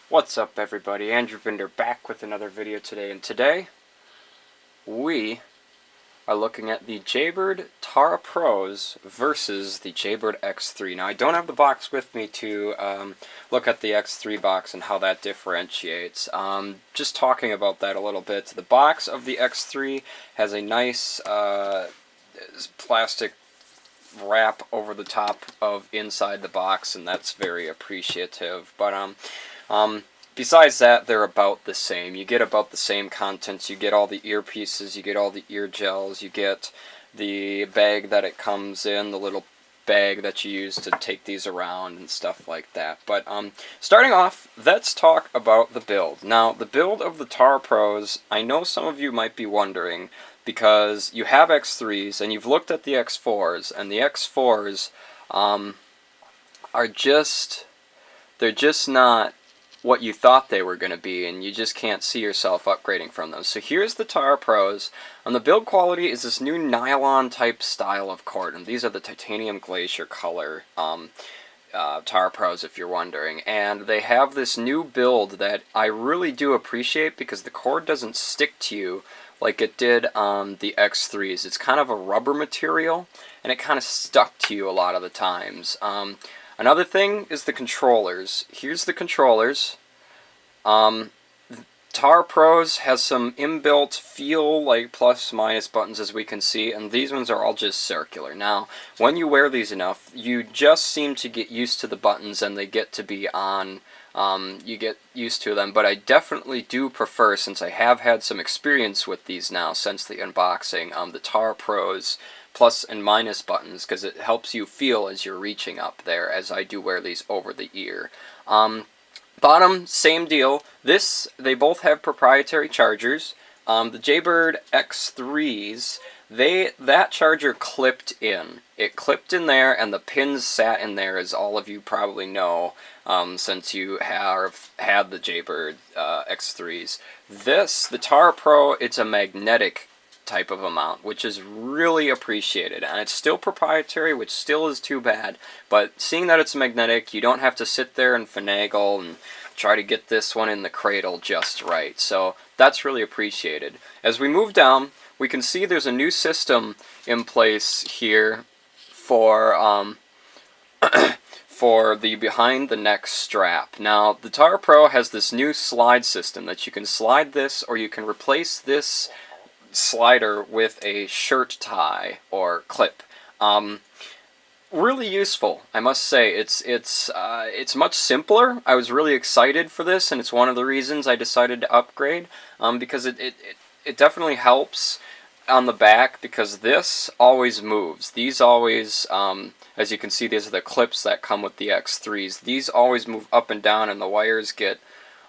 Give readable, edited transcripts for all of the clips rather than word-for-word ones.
What's up, everybody? Andrew Binder back with another video today, and today we are looking at the Jaybird Tarah Pros versus the Jaybird X3. Now, I don't have the box with me to look at the X3 box and how that differentiates. Just talking about that a little bit. The box of the X3 has a nice plastic wrap over the top of inside the box, and that's very appreciative. But besides that, they're about the same. You get about the same contents. You get all the earpieces, you get all the ear gels, you get the bag that it comes in, the little bag that you use to take these around and stuff like that. But starting off, let's talk about the build. Now, the build of the Tarah Pros, I know some of you might be wondering, because you have X3s and you've looked at the X4s, and the X4s are just, they're just not what you thought they were going to be, and you just can't see yourself upgrading from them. So here's the Tarah Pros, and the build quality is this new nylon type style of cord, and these are the titanium glacier color Tarah Pros, if you're wondering. And they have this new build that I really do appreciate, because the cord doesn't stick to you like it did on the X3s. It's kind of a rubber material, and it kind of stuck to you a lot of the times. Another thing is the controllers. Here's the controllers. Tarah Pros has some inbuilt feel, like plus minus buttons, as we can see, and these ones are all just circular. Now, when you wear these enough, you just seem to get used to the buttons, and they get to be on. You get used to them, but I definitely do prefer, since I have had some experience with these now since the unboxing, the Tarah Pros plus and minus buttons, because it helps you feel as you're reaching up there, as I do wear these over the ear. Bottom, same deal. They both have proprietary chargers. The Jaybird X3s, that charger clipped in. It clipped in there, and the pins sat in there, as all of you probably know, since you have had the Jaybird X3s. The Tarah Pro, it's a magnetic type of amount, which is really appreciated, and it's still proprietary, which still is too bad, but seeing that it's magnetic, you don't have to sit there and finagle and try to get this one in the cradle just right, so that's really appreciated. As we move down, we can see there's a new system in place here for for the behind the neck strap. Now, the Tarah Pro has this new slide system that you can slide this, or you can replace this slider with a shirt tie or clip. Really useful, I must say. It's much simpler. I was really excited for this, and it's one of the reasons I decided to upgrade, because it definitely helps on the back, because this always moves. These always, as you can see, these are the clips that come with the X3s. These always move up and down, and the wires get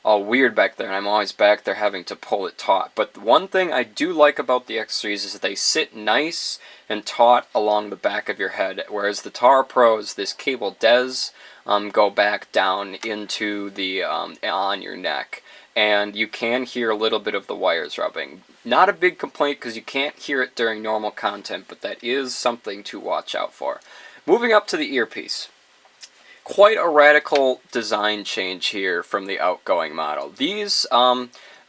all weird back there, and I'm always back there having to pull it taut. But one thing I do like about the X3s is that they sit nice and taut along the back of your head, whereas the Tarah Pros, this cable does go back down into the on your neck, and you can hear a little bit of the wires rubbing. Not a big complaint, because you can't hear it during normal content, but that is something to watch out for. Moving up to the earpiece. Quite a radical design change here from the outgoing model. These,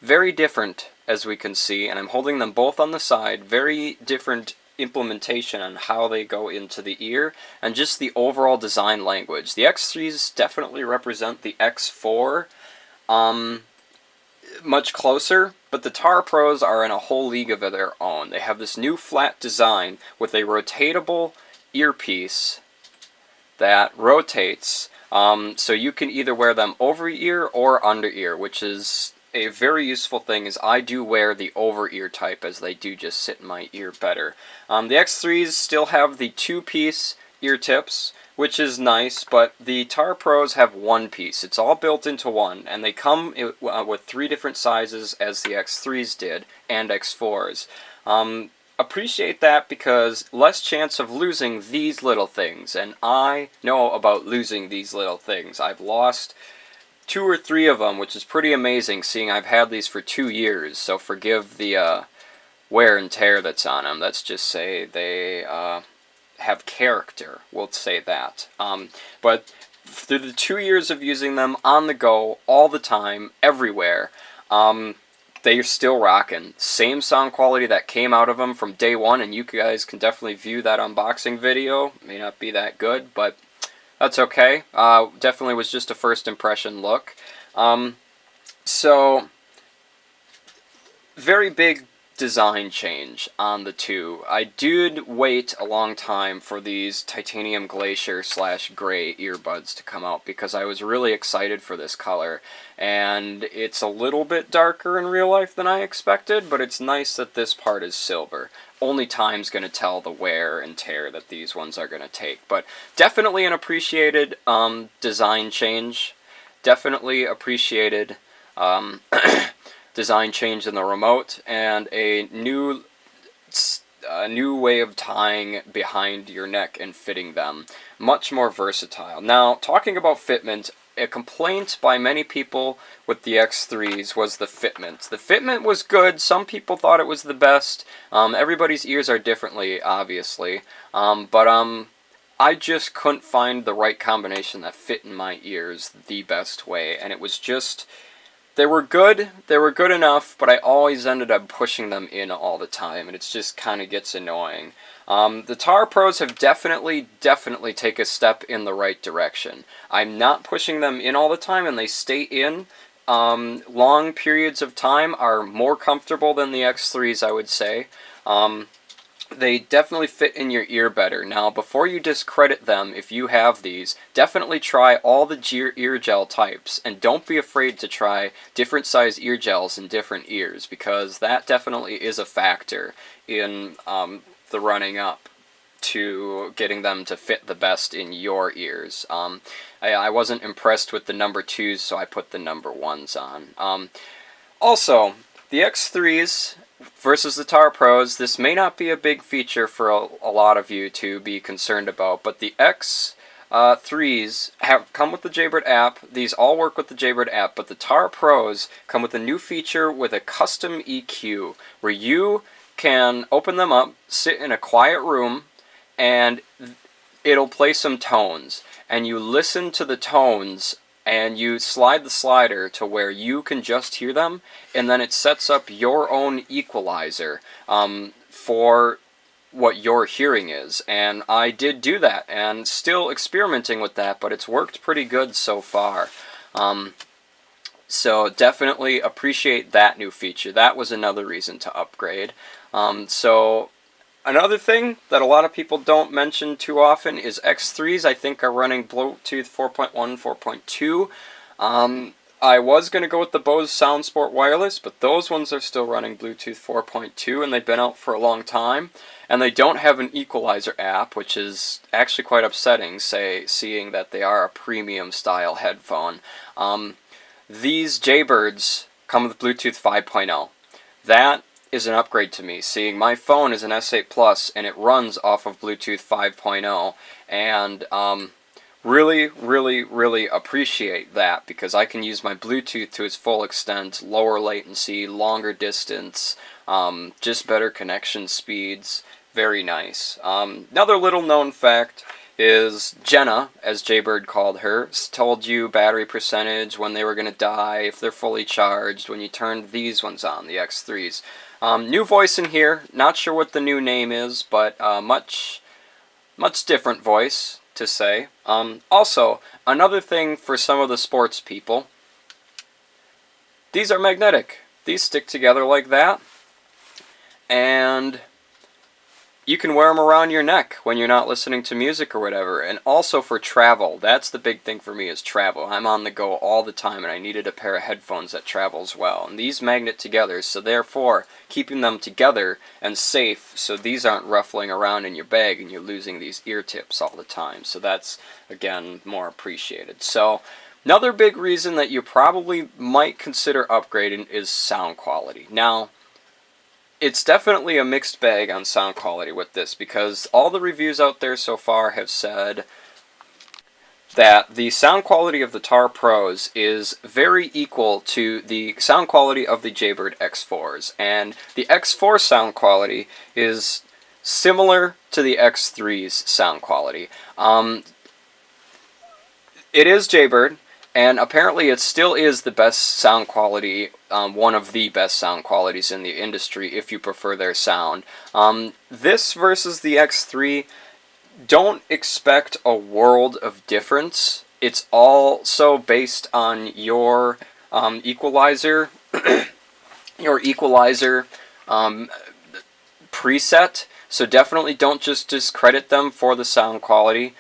very different, as we can see, and I'm holding them both on the side. Very different implementation on how they go into the ear, and just the overall design language. The X3s definitely represent the X4 much closer, but the Tarah Pros are in a whole league of their own. They have this new flat design with a rotatable earpiece that rotates, so you can either wear them over ear or under ear, which is a very useful thing, as I do wear the over ear type, as they do just sit in my ear better. The X3s still have the two-piece ear tips, which is nice, but the Tarah Pros have one piece. It's all built into one, and they come with 3 different sizes, as the X3s did, and X4s. Appreciate that, because less chance of losing these little things, and I know about losing these little things. I've lost 2 or 3 of them, which is pretty amazing, seeing I've had these for 2 years, so forgive the wear and tear that's on them. Let's just say they have character, we'll say that. But through the 2 years of using them on the go, all the time, everywhere, they're still rocking. Same sound quality that came out of them from day one, and you guys can definitely view that unboxing video. May not be that good, but that's okay. Definitely was just a first impression look. So, very big design change on the two. I did wait a long time for these titanium glacier / gray earbuds to come out because I was really excited for this color, and it's a little bit darker in real life than I expected, but it's nice that this part is silver. Only time's going to tell the wear and tear that these ones are going to take, but definitely an appreciated design change. Definitely appreciated design change in the remote, and a new way of tying behind your neck and fitting them. Much more versatile. Now, talking about fitment, a complaint by many people with the X3s was the fitment. The fitment was good. Some people thought it was the best. Everybody's ears are differently, obviously. I just couldn't find the right combination that fit in my ears the best way, and it was just... They were good enough, but I always ended up pushing them in all the time, and it just kind of gets annoying. The Tarah Pros have definitely taken a step in the right direction. I'm not pushing them in all the time, and they stay in. Long periods of time are more comfortable than the X3s, I would say. They definitely fit in your ear better. Now, before you discredit them, if you have these, definitely try all the ear gel types, and don't be afraid to try different size ear gels in different ears, because that definitely is a factor in the running up to getting them to fit the best in your ears. I wasn't impressed with the number 2s, so I put the number 1s on. Also, the X3s versus the Tarah Pros, this may not be a big feature for a lot of you to be concerned about, but the X3s come with the Jaybird app. These all work with the Jaybird app, but the Tarah Pros come with a new feature with a custom EQ, where you can open them up, sit in a quiet room, and it'll play some tones, and you listen to the tones, and you slide the slider to where you can just hear them, and then it sets up your own equalizer for what your hearing is. And I did do that, and still experimenting with that, but it's worked pretty good so far. So definitely appreciate that new feature. That was another reason to upgrade. Another thing that a lot of people don't mention too often is X3s, I think, are running Bluetooth 4.1, 4.2. I was going to go with the Bose SoundSport Wireless, but those ones are still running Bluetooth 4.2, and they've been out for a long time. And they don't have an equalizer app, which is actually quite upsetting, seeing that they are a premium style headphone. These Jaybirds come with Bluetooth 5.0. That is an upgrade to me, seeing my phone is an S8 Plus and it runs off of Bluetooth 5.0, and really appreciate that, because I can use my Bluetooth to its full extent, lower latency, longer distance, just better connection speeds. Very nice. Another little known fact is Jenna, as Jaybird called her, told you battery percentage, when they were going to die, if they're fully charged, when you turned these ones on, the X3s. New voice in here, not sure what the new name is, but much different voice to say. Also, another thing for some of the sports people, these are magnetic. These stick together like that, and you can wear them around your neck when you're not listening to music or whatever. And also for travel, that's the big thing for me, is travel. I'm on the go all the time, and I needed a pair of headphones that travels well. And these magnet together, so therefore keeping them together and safe, so these aren't ruffling around in your bag and you're losing these ear tips all the time. So that's, again, more appreciated. So another big reason that you probably might consider upgrading is sound quality. Now, it's definitely a mixed bag on sound quality with this, because all the reviews out there so far have said that the sound quality of the Tarah Pros is very equal to the sound quality of the Jaybird X4s, and the X4 sound quality is similar to the X3's sound quality. It is Jaybird, and apparently it still is the best sound quality, one of the best sound qualities in the industry if you prefer their sound. This versus the X3, don't expect a world of difference. It's also based on your equalizer, your equalizer preset, so definitely don't just discredit them for the sound quality.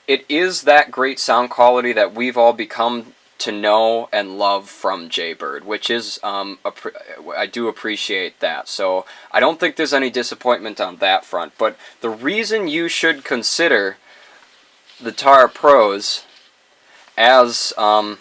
It is that great sound quality that we've all become to know and love from Jaybird, which is, I do appreciate that. So I don't think there's any disappointment on that front. But the reason you should consider the Tarah Pros as an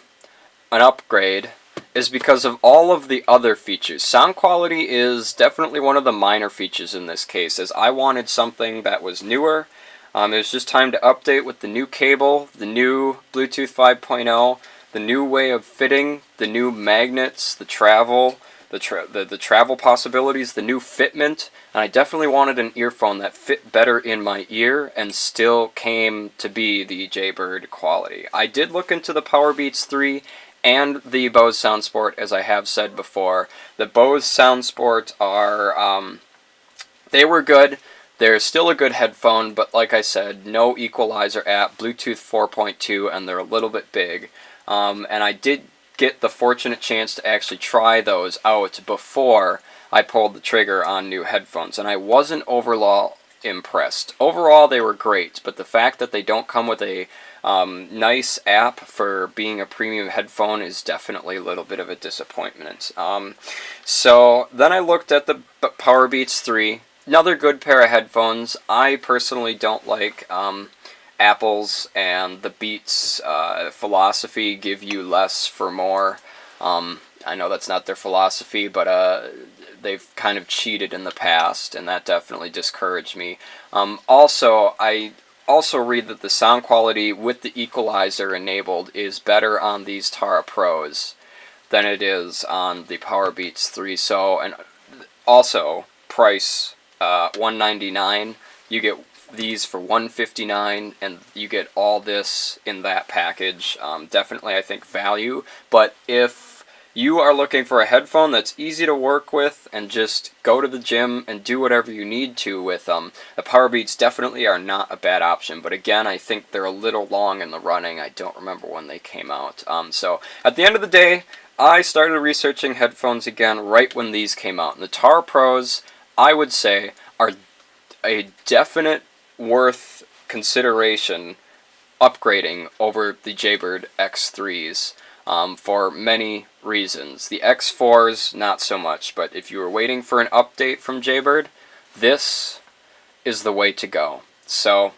upgrade is because of all of the other features. Sound quality is definitely one of the minor features in this case, as I wanted something that was newer. It was just time to update with the new cable, the new Bluetooth 5.0, the new way of fitting, the new magnets, the travel, the travel possibilities, the new fitment, and I definitely wanted an earphone that fit better in my ear and still came to be the Jaybird quality. I did look into the Powerbeats 3 and the Bose SoundSport, as I have said before. The Bose SoundSport are, they were good. They're still a good headphone, but like I said, no equalizer app, Bluetooth 4.2, and they're a little bit big. And I did get the fortunate chance to actually try those out before I pulled the trigger on new headphones, and I wasn't overall impressed. Overall, they were great, but the fact that they don't come with a nice app for being a premium headphone is definitely a little bit of a disappointment. So then I looked at the Powerbeats 3, another good pair of headphones. I personally don't like Apple's and the Beats philosophy, give you less for more. I know that's not their philosophy, but they've kind of cheated in the past, and that definitely discouraged me. Also, I also read that the sound quality with the equalizer enabled is better on these Tarah Pros than it is on the Powerbeats 3. So, and also price $199. You get these for $159, and you get all this in that package. Definitely, I think, value. But if you are looking for a headphone that's easy to work with and just go to the gym and do whatever you need to with them, the Powerbeats definitely are not a bad option. But again, I think they're a little long in the running. I don't remember when they came out. So at the end of the day, I started researching headphones again right when these came out. And the Tarah Pros, I would say, are a definite worth consideration upgrading over the Jaybird X3s for many reasons. The X4s, not so much, but if you were waiting for an update from Jaybird, this is the way to go. So,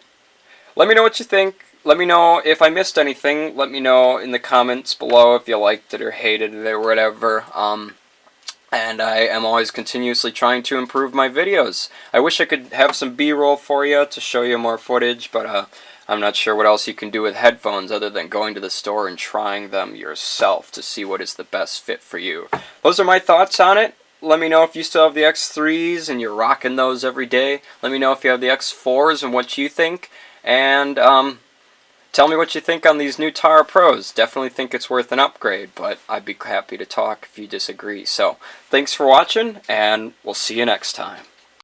let me know what you think. Let me know if I missed anything. Let me know in the comments below if you liked it or hated it or whatever. And I am always continuously trying to improve my videos. I wish I could have some B-roll for you to show you more footage, but I'm not sure what else you can do with headphones other than going to the store and trying them yourself to see what is the best fit for you. Those are my thoughts on it. Let me know if you still have the X3s and you're rocking those every day. Let me know if you have the X4s and what you think. And tell me what you think on these new Tarah Pros. Definitely think it's worth an upgrade, but I'd be happy to talk if you disagree. So, thanks for watching, and we'll see you next time.